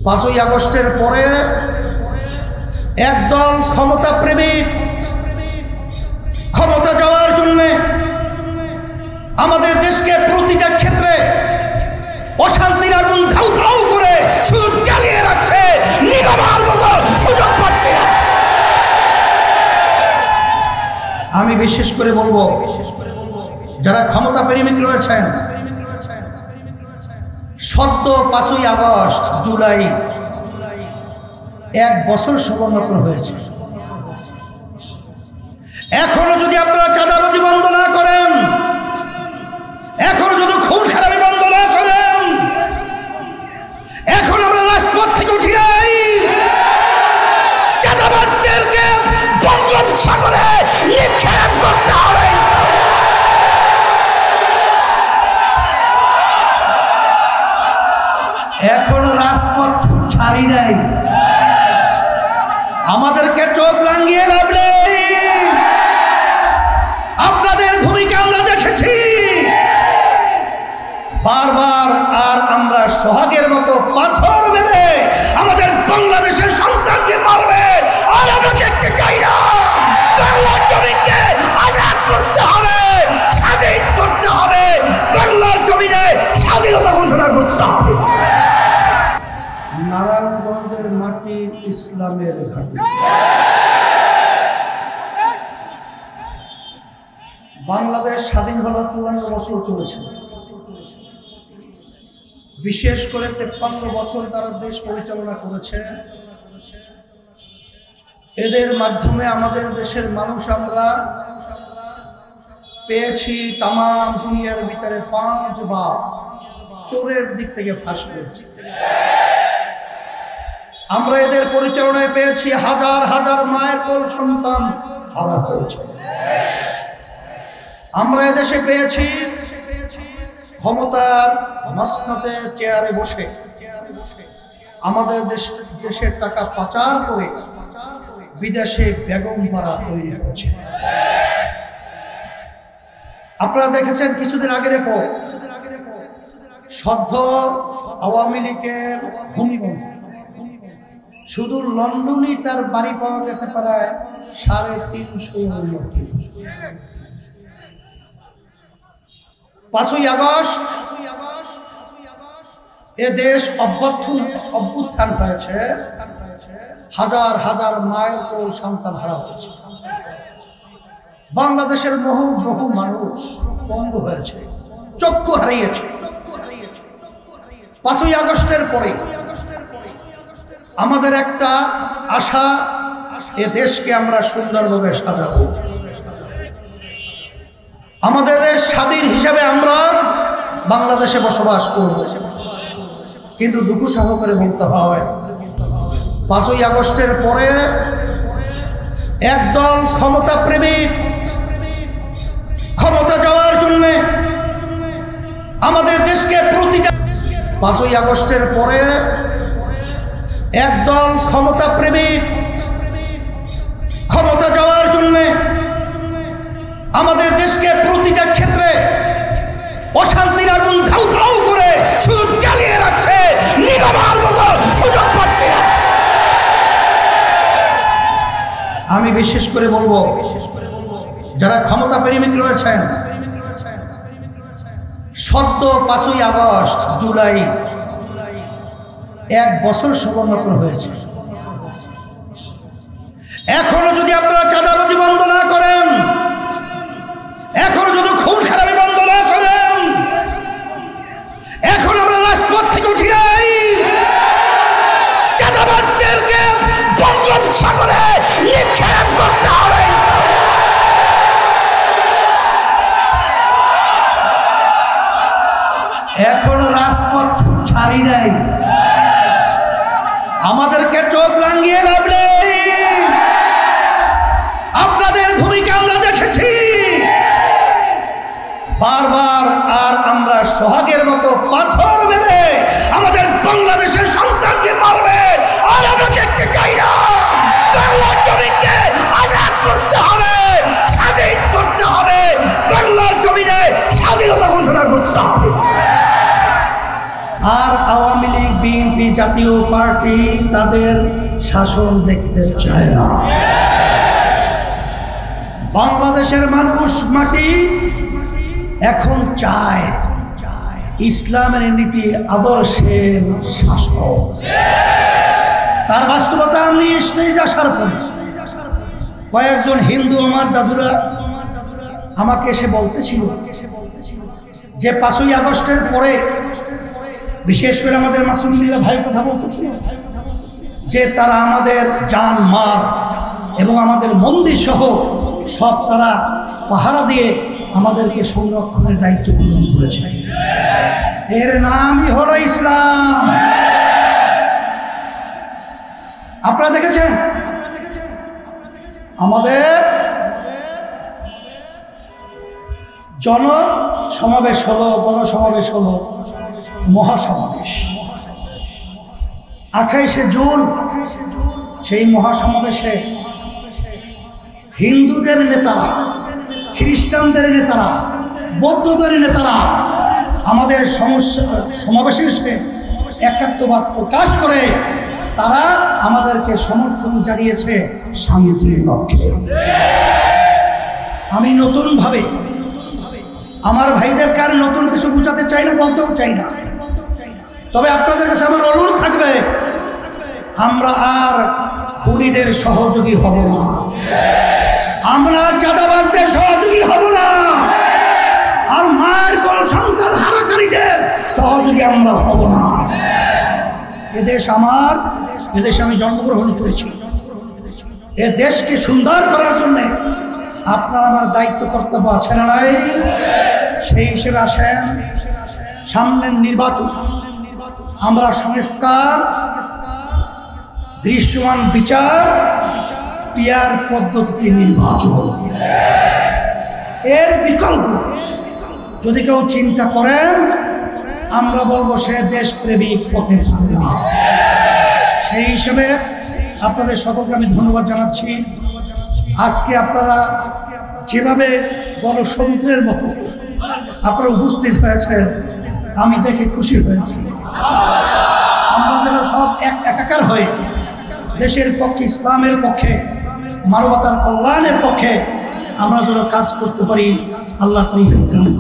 5ই আগস্টের পরে একদল ক্ষমতা প্রেমিক ক্ষমতা যাওয়ার জন্য আমাদের দেশকে প্রতিটা ক্ষেত্রে অশান্তির আগুন ধাউ ধাউ করে শুধু জ্বালিয়ে রাখছে, নিগমার মতো সুযোগ পাচ্ছে। আমি বিশেষ করে বলবো, যারা ক্ষমতা প্রেমিক রয়েছেন, সদ্য 5ই আগস্ট জুলাই 1 বছর সমাগত হয়েছে। এখনো যদি আপনারা চাঁদাবাজি বন্ধ না করেন, এখনো যদি খুন খারাপি বন্ধ না করেন, এখন আমরা রাজপথ থেকে উঠি নাই, চাঁদাবাজদেরকে বঙ্গোপসাগরে নিক্ষেপ করতে হবে। এখনো রাজপথ ছাড়ি নাই, আমাদেরকে চোখ রাঙিয়ে লাভ নেই। আপনাদের ভূমিকা আমরা দেখেছি বারবার, আর আমরা সোহাগের মতো পাথর মেরে আমাদের বাংলাদেশের সন্তানকে মারবে, আর আমরা দেখতে চাই না। বাংলার জমিকে আজাদ করতে হবে, স্বাধীন করতে হবে, বাংলার জমিনে স্বাধীনতা ঘোষণা করতে হবে। নারায়ণগঞ্জের মাটি ইসলামের ঘাঁটি। বাংলাদেশ স্বাধীন হলো 54 বছর চলেছে। বিশেষ করে 53 বছর তারা দেশ পরিচালনা করেছে। এদের মাধ্যমে আমাদের দেশের মানুষ আমরা পেয়েছি তামাম দুনিয়ার ভিতরে 5 বার চোরের দিক থেকে ফাঁস পেয়েছি। আমরা এদের পরিচালনায় পেয়েছি হাজার হাজার মায়ের কোল সন্তান হারা হয়েছে। আমরা এদেশে পেয়েছি ক্ষমতার মসনদে চেয়ারে বসে আমাদের দেশের টাকা পাচার করে বিদেশে বেগম পাড়া তৈরি করেছে। আপনারা দেখেছেন কিছুদিন আগে সদ্য আওয়ামী লীগের ভূমিমন্ত্রী, শুধু লন্ডনই তার বাড়ি পাওয়া গেছে প্রায় 350 5ই আগস্ট এ দেশ অভ্যুত্থান হয়েছে, হাজার হাজার মায়ের কোল সন্তান হারা হয়েছে। বাংলাদেশের বহু বহু মানুষ পঙ্গু হয়েছে, চক্ষু হারিয়েছে। 5ই আগস্টের পরে আমাদের একটা আশা, এ দেশকে আমরা সুন্দরভাবে সাজাবো, আমাদের দেশ স্বাধীন হিসাবে আমরা বাংলাদেশে বসবাস করব। কিন্তু দুঃখ সহকারে বলতে হয় 5ই আগস্টের পরে একদল ক্ষমতা প্রেমিক ক্ষমতা যাওয়ার জন্য আমাদের দেশকে প্রতিটা 5ই আগস্টের পরে একদল ক্ষমতা প্রেমিক ক্ষমতা যাওয়ার জন্য আমাদের দেশকে প্রতিটা ক্ষেত্রে অশান্তির আগুন ধাউ ধাউ করে শুধু জ্বালিয়ে রাখছে, নিগমার মতো সুযোগ পাচ্ছে। আমি বিশেষ করে বলবো, যারা ক্ষমতা প্রেমিক রয়েছেন, সদ্য 5ই আগস্ট জুলাই 1 বছর সমাগত হয়েছে। এখনো যদি আপনারা চাঁদাবাজি বন্ধ না করেন, এখনো যদি খুন খারাপি বন্ধ না করেন, এখন আমরা রাজপথ থেকে উঠি নাই, চাঁদাবাজদেরকে বঙ্গোপসাগরে নিক্ষেপ করতে হবে। এখনো রাজপথ ছাড়ি নাই, আমাদেরকে চোখ রাঙিয়ে লাভ নেই। আপনাদের ভূমিকা আমরা দেখেছি বারবার, আর আমরা সোহাগের মতো পাথর মেরে আমাদের বাংলাদেশের সন্তানকে মারবে, আর আমরা দেখতে চাই না। বাংলার জমিকে আজাদ করতে হবে, স্বাধীন করতে হবে, বাংলার জমিনে স্বাধীনতা ঘোষণা করতে হবে। আর আওয়ামী লীগ, বিএনপি, জাতীয় পার্টি তাদের শাসন দেখতে চায় না। বাংলাদেশের মানুষ মাটি এখন চায় ইসলামের নীতি আদর্শের শাসন। তার বাস্তবতা আমি স্টেজে আসার পরে কয়েকজন হিন্দু আমার দাদুরা আমাকে এসে বলতেছিল যে 5ই আগস্টের পরে বিশেষ করে আমাদের মাসুমিল্লাহ ভাই কথা বলতেছিল যে তারা আমাদের জান মাল এবং আমাদের মন্দির সহ সব তারা পাহারা দিয়ে আমাদেরকে সংরক্ষণের দায়িত্ব পালন করেছে। এর নামই হলো ইসলাম। আপনারা দেখেছেন আমাদের জনসমাবেশ হলো, গণসমাবেশ হলো, মহাসমাবেশ 28শে জুন। সেই মহাসমাবেশে হিন্দুদের নেতারা, খ্রিস্টানদের নেতারা, বৌদ্ধদের নেতারা আমাদের সমাবেশে এসে একাত্মবাদ প্রকাশ করে তারা আমাদেরকে সমর্থন জানিয়েছে শান্তির লক্ষ্যে। আমি নতুনভাবে আমার ভাইদের কার নতুন কিছু বুঝাতে চাই না, বলতেও চাই না, তবে আপনাদের কাছে আমার অনুরোধ থাকবে আমরা আর খুনিদের সহযোগী হব না, আমরা চাঁদাবাজদের সহযোগী হব না, আর মায়ের কোল সন্তান হারাকারীদের সহযোগী আমরা হব না। এদেশ আমার, এদেশে আমি জন্মগ্রহণ করেছি। এ দেশকে সুন্দর করার জন্য আপনার আমার দায়িত্ব কর্তব্য আছে না নাই? সেই হিসেবে আসেন সামনের নির্বাচন আমরা সংস্কার, দৃশ্যমান বিচার, পিয়ার পদ্ধতিতে নির্বাচন, এর বিকল্প যদি কেউ চিন্তা করেন আমরা বলবো সে দেশপ্রেমিক পথে চলে না। সেই হিসেবে আপনাদের সকলকে আমি ধন্যবাদ জানাচ্ছি। আজকে আপনারা যেভাবে বড় সমুদ্রের মতো আপনারা উপস্থিত হয়েছেন আমি দেখে খুশি হয়েছি। আমরা যেন সব একাকার হয়ে দেশের পক্ষে, ইসলামের পক্ষে, মানবতার কল্যাণের পক্ষে আমরা যেন কাজ করতে পারি। আল্লাহ তৌফিক দান করুন।